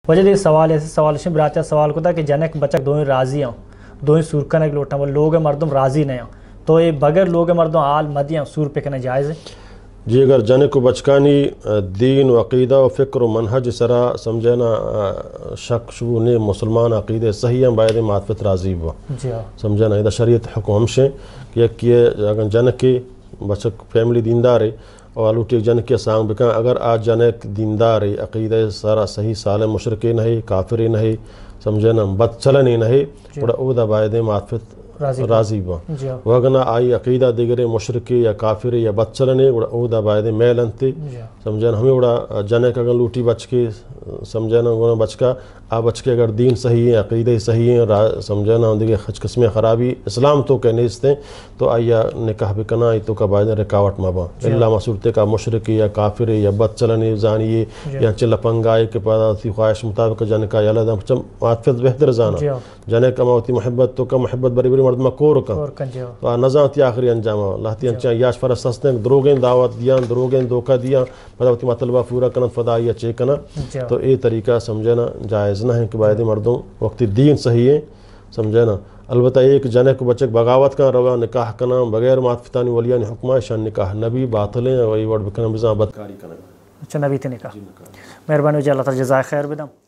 وجہ سوال ایسے سوال براتیا سوال کو تھا کہ جنک بچک دوئیں راضی ہوں دوئیں سور کنے لوٹا وہ لوگ مردم راضی نہیں ہوں تو یہ بغیر لوگ مردم آل مدیاں سور پکنے جائز ہے؟ جی اگر جنک کو بچکانی دین و عقیدہ و فکر و منہج سرا سمجھنا شک شبو نے مسلمان عقیدہ صحیح ہیں باید معطفت راضی ہوا سمجھنا ادھا شریعت حکم سے کہ اگر جنک کی بچک فیملی دیندار ہے اور لوٹی جنک کے سانگ بکن اگر آج جنک دیندار ہے عقیدہ سارا صحیح سالم مشرقی نہیں کافری نہیں سمجھنا بد چلنی نہیں اور ادھا باید معطفت راضی ہوا وگنا آئی عقیدہ دیگر مشرقی یا کافری یا بد چلنے اودا باید میل انتی سمجھنا ہمیں اڑا جنک اگر لوٹی بچ کے سمجھنا گونا بچ کا آ بچ کے اگر دین صحیح ہے عقیدہ صحیح ہے سمجھنا دیگر خچ قسم خرابی اسلام تو کہنے استے تو آیا نکاح بکنا تو کا باید رکاوٹ مابا اللہ مسورتے کا مشرقی یا کافری یا بد چلنے زانی یا چل پنگائی کے پادا تھی خواہش مطابق جنکا یا اللہ دا معطفت بہتر زانا جنک اماوتی محبت تو کا محبت بری بری مرد مکور کن تو نظام تی آخری انجام اللہ تی انجام یاش فرس ہستیں دروگیں دعوت دیا دروگیں دھوکہ دیا پتہ مطلبہ پورا کنن فدائیہ چیکنا تو یہ طریقہ سمجھنا جائز نہ ہے کہ باید مردوں وقتی دین صحیح ہے سمجھنا البتہ ایک جنک بچک بغاوت کا روا نکاح کنا بغیر معطفتانی ولیان حکمہ شان نکاح نبی باطلیں وہی وڑ بکنا بزاں بدکاری کنا اچھا نبی تے نکاح مہربانی ہو جائے اللہ تعالی جزائے خیر بدم